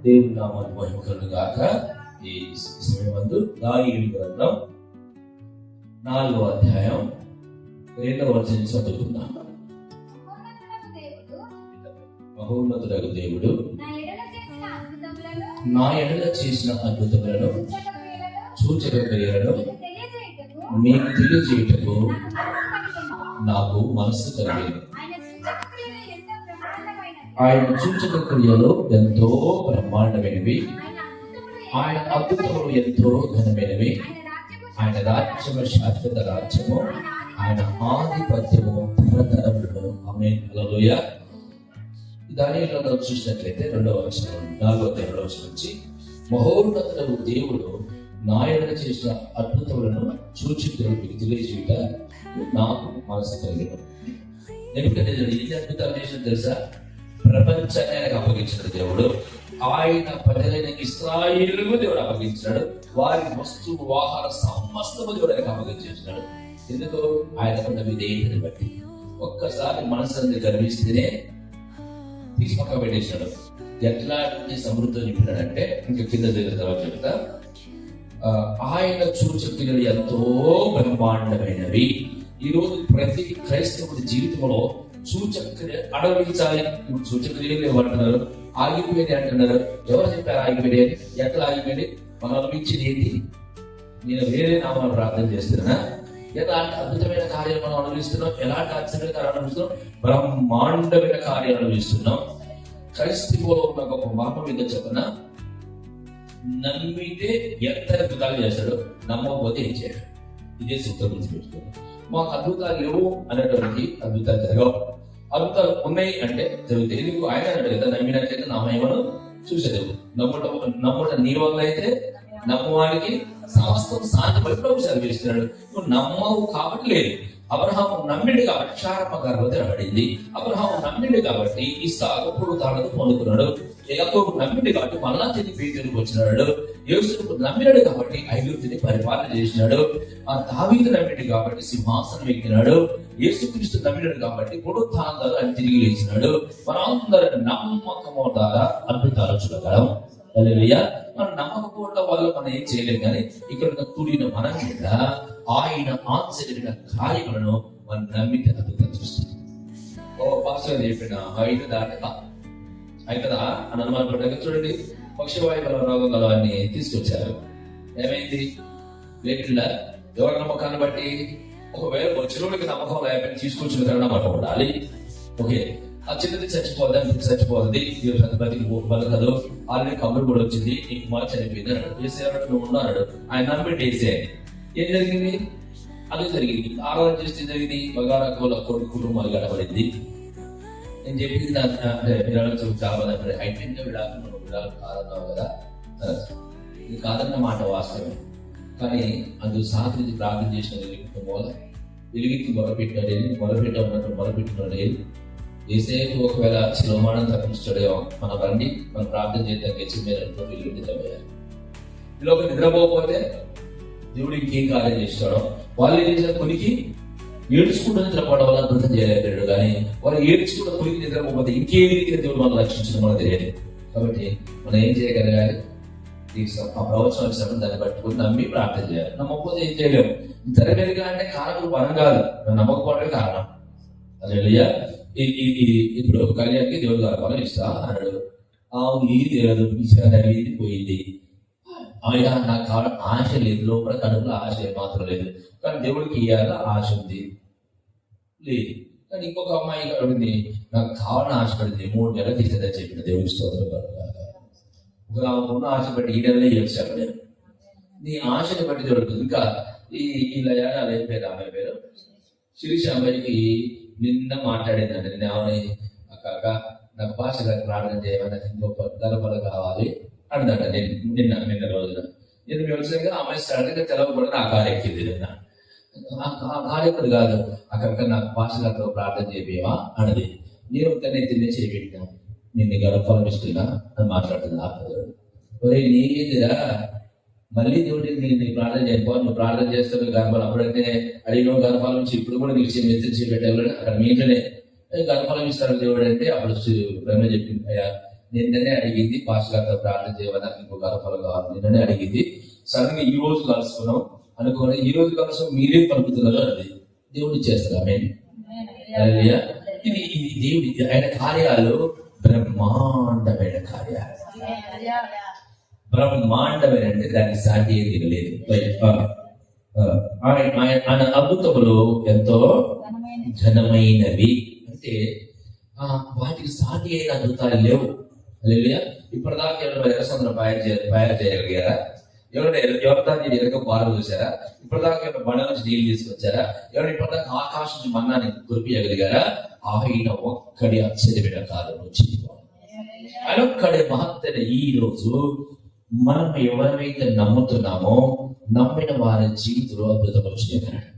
దేవుని నామానికి మహిమ కలుగును గాక. ఈ సమయమందు దానియేలు గ్రంథం 4వ అధ్యాయం 2వ వచనం చదువుకుందాం. మహోన్నతుడగు దేవుడు నా ఎడల చేసిన అద్భుతములను సూచక క్రియలను మీకు తెలియజేయుటకు నాకు మనస్సు కలిగింది. ఆయన సూచక క్రియలు ఎంతో బ్రహ్మాండమైనవి, ఆయన అద్భుతములు ఎంతో ఘనమైనవి. ఆయన రాజ్యము శాశ్వత రాజ్యము, ఆయన ఆధిపత్యము తరతరములు. ఆమేన్. హల్లెలూయా. దానియేలు చూసినట్లయితే 4వ వచనం నుంచి, మహోన్నతుడగు దేవుడు నా ఎడల చేసిన అద్భుతములను సూచకులను మీకు తెలియజేయుట నాకు మనసు కలిగిన. ఎందుకంటే ఎన్ని అద్భుతాలు చేసిన తెలుసా? ప్రపంచాన్ని ఆయనకు అప్పగించిన దేవుడు, ఆయన ప్రజలైన ఇశ్రాయేలుకు దేవుడు అప్పగించాడు. వారి వస్తువు వాహన సమస్తము దేవుడు ఆయనకు అప్పగించేసినాడు. ఎందుకు? ఆయనకున్న విధేయతని బట్టి. ఒక్కసారి మనసు గర్విస్తేనే తీసి పక్క పెట్టేశాడు. ఎట్లాంటి సమృద్ధి నింపినాడంటే, ఇంకా కింద దగ్గర తర్వాత చెప్తా, ఆయన సూచక్రియలు ఎంతో బ్రహ్మాండమైనవి. ఈరోజు ప్రతి క్రైస్తవుడి జీవితంలో సూచక్రియ అడవించాలి. ఇప్పుడు సూచక్రియలు ఏమంటున్నారు? ఆగిపోయింది అంటున్నారు. ఎవరు చెప్పారు ఆగిపోయింది? ఎట్లా ఆగిపోయింది? మనం అనుభవించింది ఏంటి? నేను వేరే నామాలు ప్రార్థన చేస్తున్నా. ఎలాంటి అద్భుతమైన కార్యాలు మనం అనుభవిస్తున్నాం? ఎలాంటి ఆశ్చర్యమైన కార్యాలు అనుభవిస్తున్నాం? బ్రహ్మాండమైన కార్యాలు అనుభవిస్తున్నాం. క్రైస్తవులో ఉన్న ఒక మర్మం మీద చెప్పన, నమ్మితే ఎంత అద్భుతాలు చేస్తాడు, నమ్మకపోతే ఏం చేయడు. ఇదే సూత్రం గురించి పెట్టుకోండి. మాకు అద్భుతాలు లేవు అనేటువంటి అద్భుతాలు జరగవు. అద్భుతాలు ఉన్నాయి అంటే జరుగుతాయి. ఎందుకు? ఆయన అన్నాడు కదా, నమ్మినట్లయితే నా మహిమను చూసేదేవు. నమ్ముట నీ వల్ల అయితే నమ్మవానికి సమస్తం సాధ్యపడి ప్రభు సెలవిస్తున్నాడు. నువ్వు నమ్మవు కాబట్టి లేదు. అబ్రహాము నమ్మిండు కాబట్టి శారమ్మ గర్భవతి పడింది. అబ్రహాము నమ్మిండు కాబట్టి ఇస్సాకు పురుతాలను పొందుకున్నాడు. యాకోబు నమ్మిండు కాబట్టి మళ్ళా తిరిగి పేతురుకు వచ్చినాడు. యోసేపు నమ్మినాడు కాబట్టి ఐగుప్తుని పరిపాలన చేసినాడు. ఆ దావీదు నమ్మిండు కాబట్టి సింహాసనం ఎక్కినాడు. యేసుక్రీస్తు నమ్మినాడు కాబట్టి పునరుత్థానం ద్వారా ఆయన తిరిగి లేచినాడు. మనందరి నమ్మకము ద్వారా అద్భుతాలు చూడగలం. హల్లెలూయా. మనం నమ్మకపోవడం వల్ల మనం ఏం చేయలేం. కానీ ఇక్కడ కూడిన మన మీద ఆయన ఆశ్చర్యమైన కార్యములను మనం నమ్మితే అద్భుతం చూస్తాం. ఓ పాస్టర్ చెప్పిన అవుతుందా అని అనుమానపడ్డాక చూడండి, పక్షవాయు గల రోగం గల వారిని తీసుకొచ్చారు. ఏమైంది? లేకుండా ఎవరి నమ్మకాన్ని బట్టి, ఒకవేళ వచ్చినోడికి నమ్మకం లేకపోతే తీసుకొచ్చిన కన్నా మాట ఉండాలి. ఓకే, ఆ చిన్నది చచ్చిపోతుంది, బతికి బతకదు, ఆల్రెడీ కబురు కూడా వచ్చింది, నీకు మాట చనిపోయింది అన్నాడు. వేసేవాడు నువ్వు ఉన్నాడు, ఆయన నమ్మింటి వేసే. ఏం జరిగింది? అదే జరిగింది. ఆరాధన చేస్తే జరిగింది. బగారా కొడుకు కుటుంబాలు గడపడింది. నేను చెప్పింది చాలా అయితే విడాకులు కాదన్నావు కదా. ఇది కాదన్న మాట వాస్తవం. కానీ అందుకు సాధన ప్రార్థన చేసిన కుటుంబం వెలిగికి మొదలుపెట్టినాడు. ఏసేపు ఒకవేళ శిలోమానం తప్పించాడేమో, మన బండి మనం ప్రార్థన చేద్దాం గెలిచిందేనంటూ వెలుగుతామయ్యారు. ఇలా ఒక నిద్రపోకపోతే దేవుడు ఇంకేం కార్యం చేస్తాడో. వాళ్ళు ఏం చేసిన కొనికి ఏడ్చుకుంటూ నిద్రపోవడం వల్ల అద్భుతం చేయలేకపోయాడు. కానీ వాళ్ళు ఏడ్చుకుంటూ కొనికి నిద్రపోతే ఇంకే రీతిగా దేవుడు మనం రక్షించడం మనకు తెలియదు. కాబట్టి మనం ఏం చేయగలగాలి? ఆ ప్రవచనం వచ్చినప్పుడు దాన్ని పట్టుకుని నమ్మి ప్రార్థన చేయాలి. నమ్మకపోతే ఏం చేయలేము. జరగలిగా అంటే కారణం మనం కాదు, నమ్మకపోవడమే కారణం. అదే ఇప్పుడు కళ్యాణ్కి దేవుడు గర్భాలు ఇస్తా అన్నాడు. ఇది పోయింది. ఆయన నాకు ఆశ లేదు, లోపల కడుపులో ఆశ మాత్రం లేదు. కానీ దేవుడికి ఇయ్యాల ఆశ ఉంది లేదు. కానీ ఇంకొక అమ్మాయి అడిగింది, నాకు కావాలని ఆశపడింది, 3 నెలలకు ఇచ్చేదని చెప్పిన దేవుడి స్తోత్రం. ఒక ఉన్న ఆశ బట్టి ఈ నెలలే చేశాను నేను. నీ ఆశని బట్టి దొరుకుతుంది. ఇంకా ఇలా ఏం పేరు అమ్మాయి పేరు శిరీష అమ్మాయికి నిన్న మాట్లాడిందండి. నేను ఏమని, అక్క నాకు భాష గారికి ప్రార్థన చేయమని, ఇంకొక గర్భాలు కావాలి అందంట. నిన్న రోజున నేను వ్యవసాయంగా అమ్మాయి సడన్గా తెలవకుండా నా కారు ఎక్కింది. నిన్న ఆ కారు ఎప్పుడు కాదు, అక్కడ నాకు భాష గారితో ప్రార్థన చేయవా అన్నది. నేను తినే చేయబెట్టినా, నిన్ను గర్భఫలం ఇస్తున్నా అని మాట్లాడుతుంది. ఒరే నీకేదిరా, మళ్ళీ దేవుడి నేను ప్రార్థన చేయకపో, నువ్వు ప్రార్థన చేస్తావు గర్భాలు అప్పుడైతే అడిగిన గర్భాల నుంచి ఇప్పుడు కూడా నీకు మెచ్చి పెట్టాలి. అక్కడ మీ ఇంట్లోనే గర్భఫలం ఇస్తాడు దేవుడు అంటే అప్పుడు బ్రహ్మ చెప్పింది, అయ్యా నిన్ననే అడిగింది పాస్టర్తో ప్రార్థన చేయమని, నాకు ఇంకొక అరపలు కావాలి, నిన్ననే అడిగింది. సడన్గా ఈ రోజు కలుసుకున్నాం అనుకోని, ఈ రోజు కలుసు మీరే పలుకుతున్నారు అది దేవుడు చేస్తారు. ఆమె ఇది దేవుడి ఆయన కార్యాలు బ్రహ్మాండమైన కార్యాలు, బ్రహ్మాండమైన అంటే దానికి సాటి ఏది లేదు. ఆయన అద్భుతములు ఎంతో ఘనమైనవి, అంటే వాటికి సాటి అయిన అద్భుతాలు లేవు. ఇప్పటిదాకా ఎవరైనా ఎర్రసంద్రం తయారు చేయగలిగారా? ఎవరైనా ఎరక బారు చూసారా? ఇప్పటిదాకా ఎవరైనా బండ నుంచి నీళ్ళు తీసుకొచ్చారా? ఎవరైనా ఇప్పటిదాకా ఆకాశం నుంచి మన్నాన్ని కురిపియగలిగారా? ఆయన ఒక్కడి ఆశ్చర్యమైన కాలం నుంచి ఆయన ఒక్కడి మహత్తైన ఈ రోజు మనం ఎవరైతే నమ్ముతున్నామో నమ్మిన వారి జీవితంలో అద్భుతం చేయగలరు.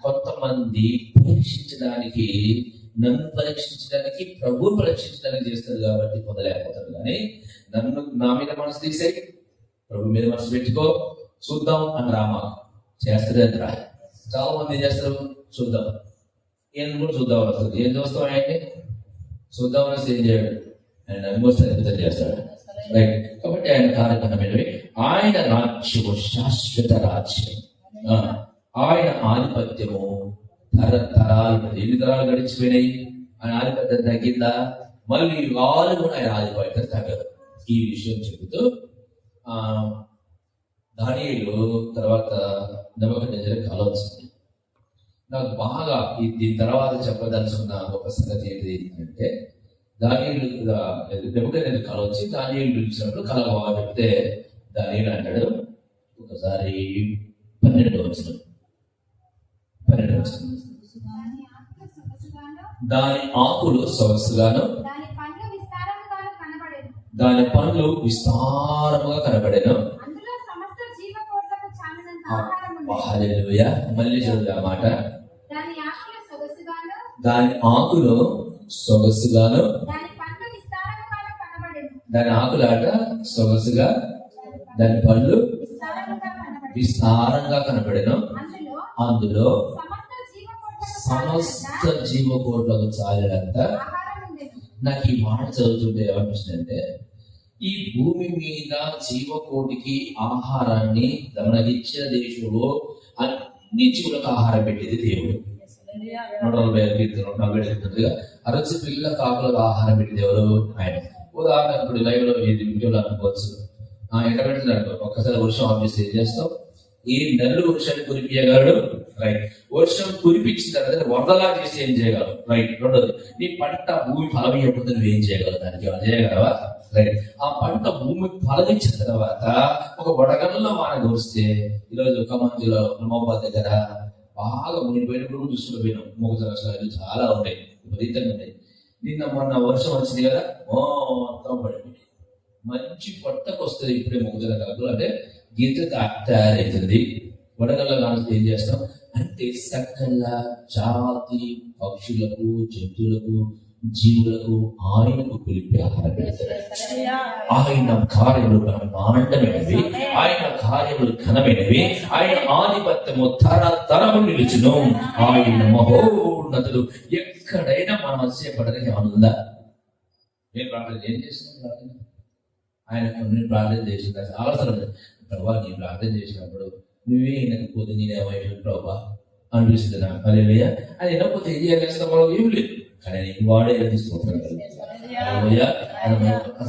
కొంతమంది పరీక్షించడానికి, నన్ను పరీక్షించడానికి, ప్రభు పరీక్షించడానికి చేస్తారు కాబట్టి పొందలేకపోతారు. కానీ నన్ను నా మీద మనసు తీసే ప్రభు మీద మనసు పెట్టుకో, చూద్దాం అని రామా చేస్తారు. అంత రా చాలా మంది ఏం చేస్తారు, చూద్దాం ఏం కూడా చూద్దాం వస్తుంది. ఏం చూస్తాం ఆయన్ని చూద్దాం అనేసి ఏం చేయడు, ఆయన అనుభవిస్తారు, అద్భుతం చేస్తాడు. రైట్. కాబట్టి ఆయన కార్యక్రమమైనవి. ఆయన రాజ్యము శాశ్వత రాజ్యం, ఆయన ఆధిపత్యము తరతరాలు. ఎన్ని తరాలు గడిచిపోయినాయి, ఆయన ఆధిపత్యం తగ్గిందా? మళ్ళీ వాళ్ళు కూడా ఆయన ఆధిపత్యం తగ్గదు. ఈ విషయం చెబుతూ దానియేలు తర్వాత నెబుకద్నెజరు కాలం వచ్చింది. నాకు బాగా దీని తర్వాత చెప్పదలుచుకున్న ఒక సంగతి ఏంటి అంటే, దానియేలు నెబుకద్నెజరు కాలం వచ్చి దానియేలు పిలిచినప్పుడు కళ బాగా చెప్తే దానియేలు అంటాడు, ఒకసారి 12వ వచనం దాని ఆకులు సొగసుగాను దాని పండ్లు విస్తారముగా కనబడెను. హల్లెలూయా. మళ్ళీ చదువు ఆ మాట. దాని ఆకులు సొగసుగాను, దాని ఆకులాట సొగసుగా, దాని పండ్లు విస్తారంగా కనబడెను. అందులో సమస్త జీవకోట్లకు చాలంత. నాకు ఈ మాట చదువుతుంటే ఏమనిపిస్తుందంటే, ఈ భూమి మీద జీవకోటికి ఆహారాన్ని మనకిచ్చిన దేశంలో అన్ని జీవులకు ఆహారం పెట్టేది దేవుడు. 140 అరచి పిల్ల కాకులకు ఆహారం పెట్టేది ఎవరు? ఆయన. ఉదాహరణ ఇప్పుడు లైవ్ లో వీడియోలో అనుకోవచ్చు, ఎక్కడ పెడుతున్నాడు, ఒక్కసారి వర్షం ఆఫీస్ ఏం చేస్తాం, ఈ నెలలు వర్షాన్ని కురిపించగలడు. రైట్. వర్షం కురిపించిన తర్వాత వరదలా చేసి ఏం చేయగలవు? రైట్. రెండోది, నీ పంట భూమి ఫలమయ్యకపోతే నువ్వు ఏం చేయగలవు? దానికి ఏమైనా చేయగలవా? రైట్. ఆ పంట భూమి ఫలమించిన తర్వాత ఒక వడగల్లో వాన కురిస్తే, ఈరోజు ఖమ్మం జిల్లాలో నిజామాబాద్ దగ్గర బాగా మునిపోయినప్పుడు చూసుకుంటూ పోయినాం. మొక్కజొన్న చాలా ఉంటాయి, విపరీతంగా ఉంటాయి. నిన్న మొన్న వర్షం వచ్చింది కదా, మొత్తం పడిపోయింది. మంచి పొట్టకు వస్తుంది ఇప్పుడే మొక్కజొన్న కాకులు, అంటే గీత తయారవుతుంది. వడగల్లో కానుక ఏం చేస్తాం అంటే సకల జాతి పక్షులకు, జంతువులకు, జీవులకు ఆయనకు పిలిపి ఆహారం పెడతాడు. ఆయన కార్యములు బ్రహ్మాండమైనవి, ఆయన కార్యములు ఘనమైనవి, ఆయన ఆధిపత్యము తరతరము నిలుచును. ఆయన మహోన్నతుడు. ఎక్కడైనా మనం అతిశయపడడానికి ఏమనుందా? నేను ప్రార్థన ఏం చేస్తున్నాను, ఆయన నేను ప్రార్థన చేసిన అవసరం లేదు. ప్రభా నీ ప్రార్థన చేసినప్పుడు నువ్వే వినకపోతే నేనేమైపోయాను ప్రభా అనిపిస్తుంది నాకు. హల్లెలూయా. అది వినకపోతే ఏం చేయాల్సిన మనం ఏం లేదు, కానీ నీకు వాడే తీసుకుంటున్నాడు.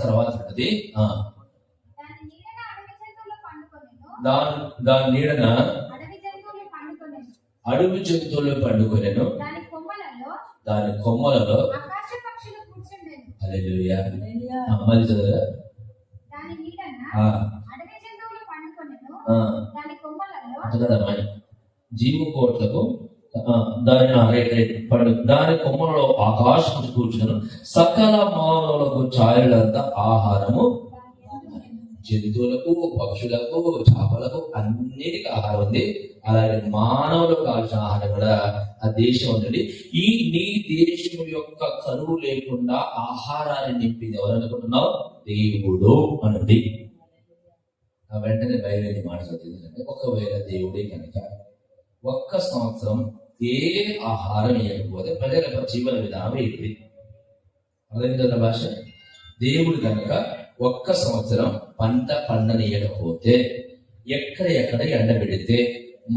తర్వాత ఉంటుంది, దాని నీడన అడవి జంతువులు పండుకొనెను, దాని కొమ్మలలో. హల్లెలూయా. మళ్ళీ చదువురా. జీవకోట్లకు దాని కొమ్మలలో ఆకాశం కూర్చున్నాను, సకల మానవులకు ఛాయలంతా ఆహారము. జంతువులకు, పక్షులకు, చేపలకు అన్నిటికీ ఆహారం ఉంది. అలాగే మానవులకు కావాల్సిన ఆహారం కూడా ఆ దేశం ఉందండి. నీ దేశం యొక్క కరువు లేకుండా ఆహారాన్ని నింపింది ఎవరనుకుంటున్నావు? దేవుడు అనండి. వెంటనే బయలుదేరి మాట చదువుతుందంటే, ఒకవేళ దేవుడే కనుక ఒక్క సంవత్సరం ఏ ఆహారం ఇవ్వకపోతే ప్రజల జీవన విధానం ఏంటి? అర్థం కదా భాష. దేవుడు కనుక ఒక్క సంవత్సరం పంట పండనీయకపోతే ఎక్కడ ఎండబెడితే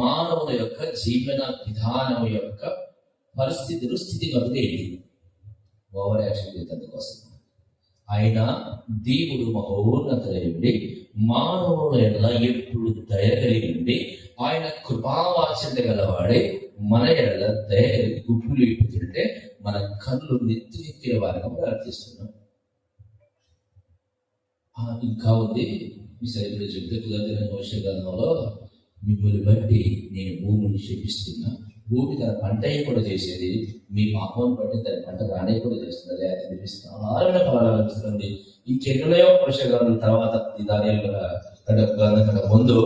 మానవుల యొక్క జీవన విధానం యొక్క పరిస్థితులు స్థితిగతులు ఏంటి? ఓవర్ యాక్షన్ చేసేందుకోసం ఆయన దేవుడు మహోన్నతుడై ఉండి మానవుల ఎడల ఎప్పుడు దయ కలిగి ఉండి ఆయన కృపావాచన గలవాడే మన ఎడల దయ కలిగి గుప్పులు ఇప్పుతుంటే మన కళ్ళు నెత్తికెక్కే వారిగా ప్రార్థిస్తున్నాం. ఇంకా ఉంది మీ సైడ్లో చెప్తే మిమ్మల్ని బట్టి నేను భూమిని క్షేపిస్తున్నా, భూమి తన పంట కూడా చేసేది, మీ పాపం బట్టి తన పంట రానే కూడా చేస్తున్నది. అది విస్తారమైన ఫలాలు లభిస్తుంది. ఇంకెన్నో పోషకాలు తర్వాత దాని ముందు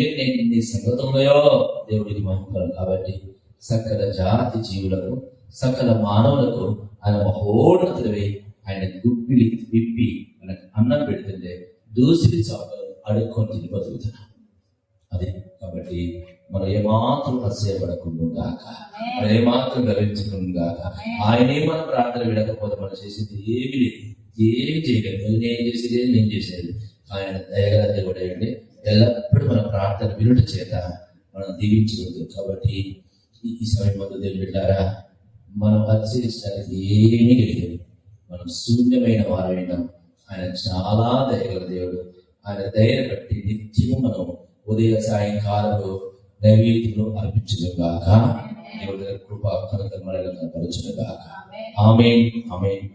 ఎన్ని సంగతులున్నాయో దేవుడికి మహిమలు. కాబట్టి సకల జాతి జీవులకు సకల మానవులకు ఆయన మహోన్నతుడివై ఆయన గుప్పిలి విప్పి మనకు అన్నం పెడుతుంటే దూసిరి చాపలు అడుక్కొని తిని బతుకుతున్నాం. అదే కాబట్టి మనం ఏమాత్రం అసహ్యపడకుండా గాక, మనం ఏమాత్రం గర్వించకుండా గాక. ఆయనే మనం ప్రార్థన విడకపోతే మనం చేసేది ఏమి లేదు, ఏమి చేయలేదు. నేను చేసేది నేను చేసేది ఆయన దయగల దేవుడేయండి. ఎల్లప్పుడూ మన ప్రార్థన వినుట చేత మనం దీవించగలుగుతాం. కాబట్టి ఈ సమయం ముందు దేవుడు బిడ్డారా, మనం పరిశీలించడానికి ఏమీ లేదు, మనం శూన్యమైన వారైనా ఆయన చాలా దయగల దేవుడు. ఆయన దయను బట్టి నిత్యము మనం ఉదయ సాయంకాలంలో నైవేద్యంలో అర్పించడం గాక. దేవుడి కృప కనుక మనల్ని కనపరచును గాక. ఆమేన్, ఆమేన్.